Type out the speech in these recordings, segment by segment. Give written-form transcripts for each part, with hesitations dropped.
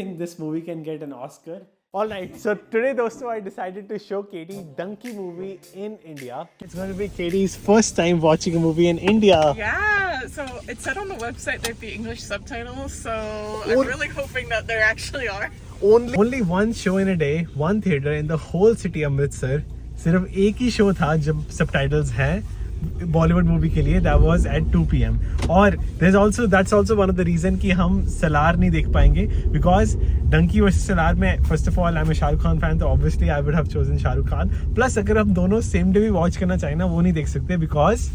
think this movie can get an Oscar. Alright, so today dosto I decided to show Katie Dunki movie in India. It's going to be Katie's first time watching a movie in India. Yeah, so it said on the website there'd be English subtitles, so I'm really hoping that there actually are. Only one show in a day, one theater in the whole city Amritsar. सिर्फ एक ही show था जब subtitles हैं Bollywood movie के लिए. That was at 2 PM. और that's also one of the reason कि हम सलार नहीं देख पाएंगे बिकॉज डंकी वर्सेस सलार में first of all I am a Shahrukh Khan fan, तो obviously I would have chosen Shahrukh Khan. Plus अगर हम दोनों सेम डे भी वॉच करना चाहें ना, वो नहीं देख सकते because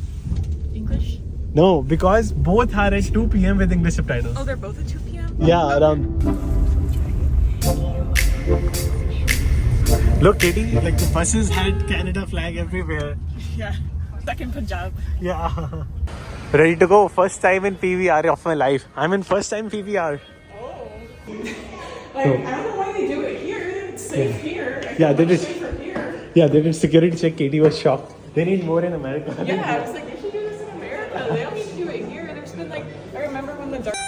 English? No, because both are at 2 PM with English subtitles. Oh, they're both at 2 PM? Yeah, around. Look, Katie, like the buses had Canada flag everywhere. Yeah, stuck in Punjab. Yeah. Ready to go. First time in PVR of my life. I'm in first time PVR. Oh. I don't know why they do it here. It's safe here. Yeah, they did. Safer here. Yeah, they did security check. Katie was shocked. They need more in America. Yeah, I was like, they should do this in America. They don't need to do it here. There's been like, I remember when the dark.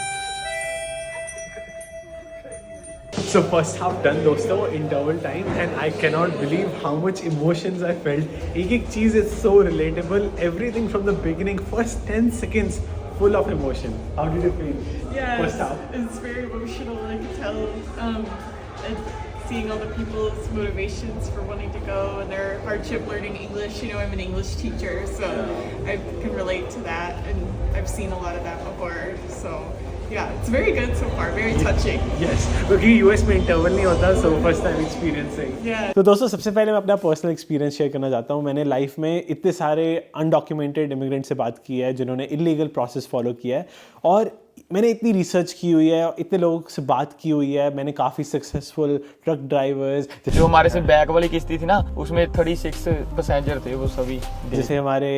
So first half done दोस्तों in double time and I cannot believe how much emotions I felt. एक चीज़ is so relatable. Everything from the beginning, first 10 seconds, full of emotion. How did you feel? Yeah, First half. it's very emotional. I can tell. And seeing all the people's motivations for wanting to go and their hardship learning English. You know, I'm an English teacher, so I can relate to that, and I've seen a lot of that before. So. Yeah, it's very good so far, very touching. Yes, क्योंकि US में interval नहीं होता, so first time experience है. Yeah. तो दोस्तों सबसे पहले मैं अपना पर्सनल एक्सपीरियंस शेयर करना चाहता हूँ. मैंने लाइफ में इतने सारे अनडॉक्यूमेंटेड इमिग्रेंट से बात की है जिन्होंने इलीगल प्रोसेस फॉलो किया है, और मैंने इतनी रिसर्च की हुई है, इतने लोगों से बात की हुई है. मैंने काफ़ी सक्सेसफुल ट्रक ड्राइवर्स, जो हमारे से बैक वाली किश्ती थी ना, उसमें 36 पैसेंजर थे, वो सभी जैसे हमारे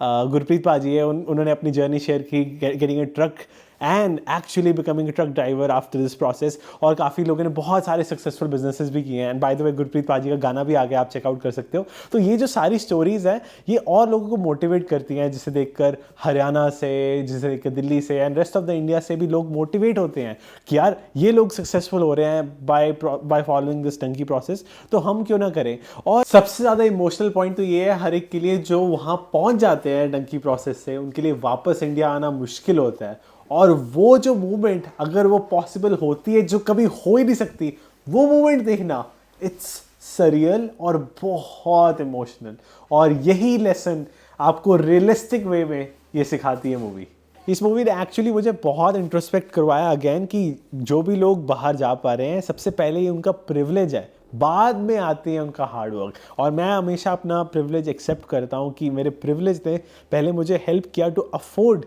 गुरप्रीत पाजी है, उन्होंने अपनी जर्नी शेयर की getting a truck and actually becoming a truck driver after this process. और काफ़ी लोगों ने बहुत सारे सक्सेसफुल बिजनेसेस भी किए हैं. And by the way Gurpreet पाजी का गाना भी आ गया, आप चेकआउट कर सकते हो. तो ये जो सारी स्टोरीज हैं ये और लोगों को मोटिवेट करती हैं, जिसे देखकर हरियाणा से, जिसे देखकर दिल्ली से and rest of the India से भी लोग मोटिवेट होते हैं कि यार ये लोग सक्सेसफुल हो रहे हैं by following this dunki process, तो हम क्यों ना करें. और सबसे ज़्यादा इमोशनल पॉइंट तो ये है हर एक के लिए जो वहाँ पहुँच जाते हैं डंकी प्रोसेस से, उनके लिए वापस इंडिया आना मुश्किल होता है. और वो जो मूवमेंट अगर वो पॉसिबल होती है, जो कभी हो ही नहीं सकती, वो मूवमेंट देखना, इट्स सरियल और बहुत इमोशनल. और यही लेसन आपको रियलिस्टिक वे में ये सिखाती है मूवी. इस मूवी ने एक्चुअली मुझे बहुत इंट्रोस्पेक्ट करवाया अगेन कि जो भी लोग बाहर जा पा रहे हैं, सबसे पहले ये उनका प्रिविलेज है, बाद में आती है उनका हार्डवर्क. और मैं हमेशा अपना प्रिविलेज एक्सेप्ट करता हूँ कि मेरे प्रिविलेज ने पहले मुझे हेल्प किया to afford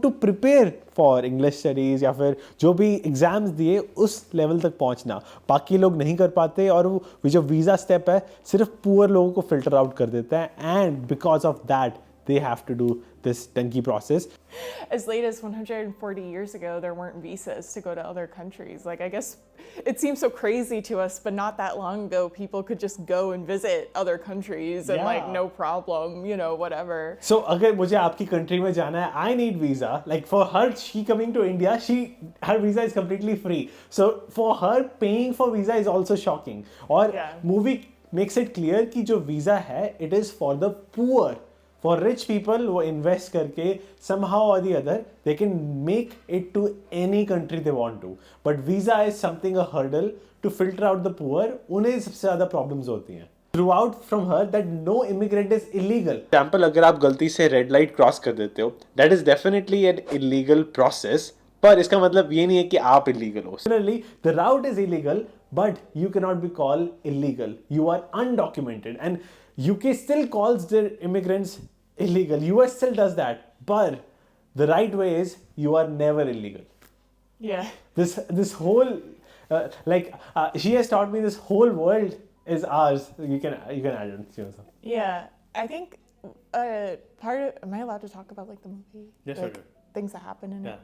to prepare for English studies या फिर जो भी एग्ज़ाम्स दिए उस लेवल तक पहुंचना. बाकी लोग नहीं कर पाते, और वो जो वीज़ा स्टेप है सिर्फ पुअर लोगों को फिल्टर आउट कर देता है. And because of that they have to do this Dunki process. As late as 140 years ago, there weren't visas to go to other countries. Like, I guess it seems so crazy to us, but not that long ago, people could just go and visit other countries and like no problem, you know, whatever. So, अगर मुझे आपकी country में जाना है, I need visa. Like for her, she coming to India, her visa is completely free. So for her, paying for visa is also shocking. और movie makes it clear कि जो visa है, it is for the poor. For rich people, वो invest करके somehow or the other they can make it to any country they want to. But visa is something a hurdle to filter out the poor. उन्हें सबसे ज़्यादा problems होती हैं. Throughout from her that no immigrant is illegal. Example, अगर आप गलती से red light cross कर देते हो, that is definitely an illegal process. पर इसका मतलब ये नहीं है कि आप illegal हो. Similarly, the route is illegal, but you cannot be called illegal. You are undocumented, and UK still calls their immigrants illegal. US still does that, but the right way is you are never illegal. Yeah. This whole she has taught me this whole world is ours. You can add on. Yeah, I think part of. Am I allowed to talk about like the movie? Yes, like, sure. Things that happen in it.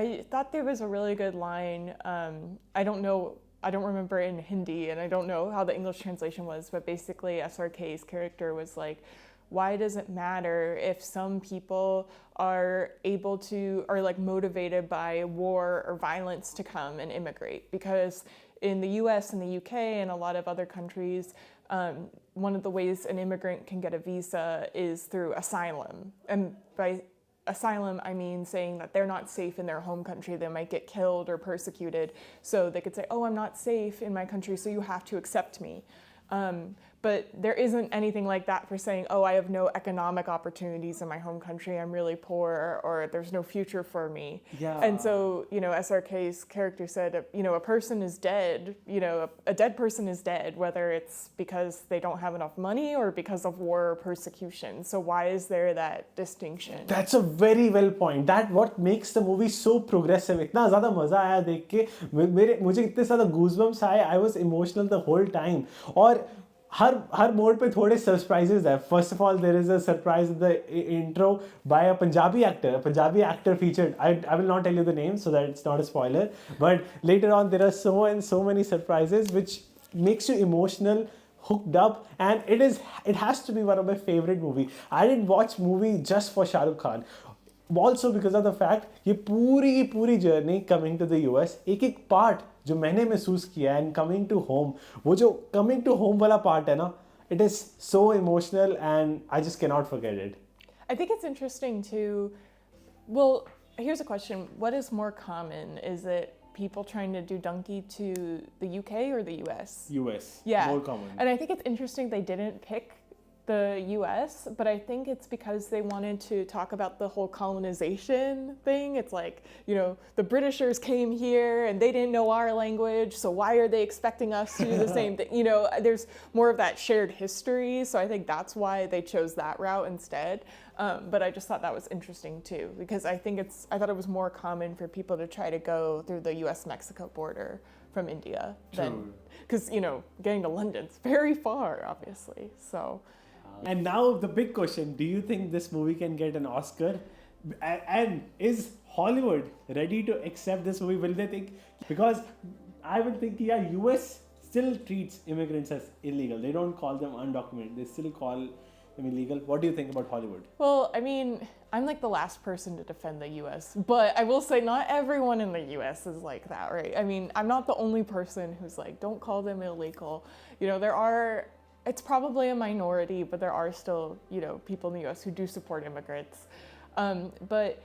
I thought there was a really good line. I don't know. I don't remember in Hindi, and I don't know how the English translation was, but basically SRK's character was like, why does it matter if some people are able to, are like motivated by war or violence to come and immigrate? Because in the US and the UK and a lot of other countries, one of the ways an immigrant can get a visa is through asylum. And by asylum, I mean saying that they're not safe in their home country. They might get killed or persecuted. So they could say, oh, I'm not safe in my country, so you have to accept me. But there isn't anything like that for saying, oh, I have no economic opportunities in my home country, I'm really poor, or there's no future for me. Yeah. And so, SRK's character said, a person is dead, a dead person is dead, whether it's because they don't have enough money or because of war or persecution. So why is there that distinction? That's a very well point. That what makes the movie so progressive. इतना ज़्यादा मज़ा आया देख के मुझे इतने ज़्यादा goosebumps आए. I was emotional the whole time. और हर मोड पे थोड़े सरप्राइजेस है. First of all, there is a surprise in the intro by a Punjabi actor. A Punjabi actor featured. I will not tell you the name so that it's not a spoiler. But later on, there are so many surprises which makes you emotional, hooked up, and it has to be one of my favorite movie. I didn't watch movie just for Shah Rukh Khan. Also because of the fact ये पूरी की पूरी journey coming to the US एक एक part जो मैंने महसूस किया एंड कमिंग टू होम, वो जो कमिंग टू होम वाला पार्ट है ना, it is so emotional and I just can not forget it. I think it's interesting to, well, here's a question. What is more common? Is it people trying to do Dunki to the UK or the US? US. Yeah. More common. And I think it's interesting they didn't pick the US, but I think it's because they wanted to talk about the whole colonization thing. It's like, the Britishers came here and they didn't know our language, so why are they expecting us to do the same thing? There's more of that shared history, so I think that's why they chose that route instead. But I just thought that was interesting too, because I thought it was more common for people to try to go through the US-Mexico border from India than, because, getting to London's very far, obviously, so. And now the big question, do you think this movie can get an Oscar? And is Hollywood ready to accept this movie? Will they think? Because I would think, yeah, US still treats immigrants as illegal. They don't call them undocumented. They still call them illegal. What do you think about Hollywood? Well, I mean, I'm like the last person to defend the US, but I will say not everyone in the US is like that, right? I mean, I'm not the only person who's like, don't call them illegal. It's probably a minority, but there are still, people in the US who do support immigrants. But,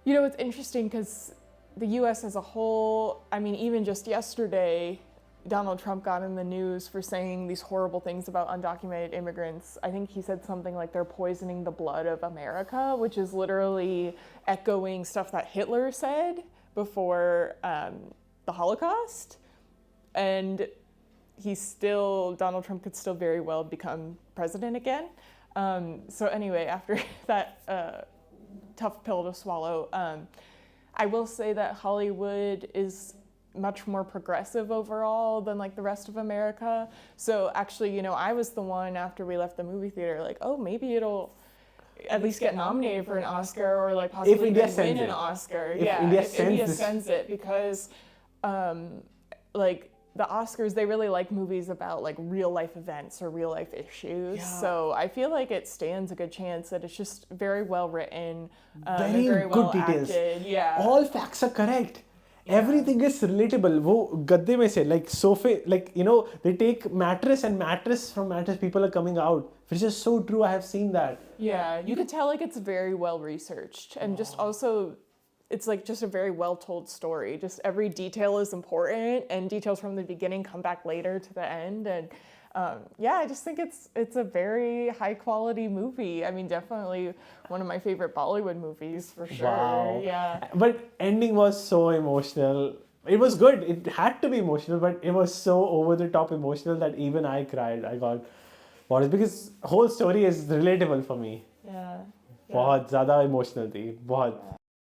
it's interesting because the US as a whole, I mean, even just yesterday, Donald Trump got in the news for saying these horrible things about undocumented immigrants. I think he said something like they're poisoning the blood of America, which is literally echoing stuff that Hitler said before the Holocaust. And Donald Trump could still very well become president again. So anyway, after that tough pill to swallow, I will say that Hollywood is much more progressive overall than like the rest of America. So actually, I was the one after we left the movie theater, like, oh, maybe it'll at least get nominated for an Oscar or like possibly even win an Oscar. If India sends it, because like the Oscars, they really like movies about like real life events or real life issues. Yeah. So I feel like it stands a good chance that it's just very well written, very well good details. Acted. Yeah. All facts are correct. Yeah. Everything is relatable. वो गद्दे में से like sofa, like they take mattress and mattress from mattress people are coming out, which is so true. I have seen that. Yeah, you could tell like it's very well researched and just also. It's like just a very well told story. Just every detail is important, and details from the beginning come back later to the end. And I just think it's a very high quality movie. I mean, definitely one of my favorite Bollywood movies for sure. Wow. Yeah. But ending was so emotional. It was good. It had to be emotional, but it was so over the top emotional that even I cried. I got what is because whole story is relatable for me. Yeah. बहुत ज़्यादा emotional थी बहुत.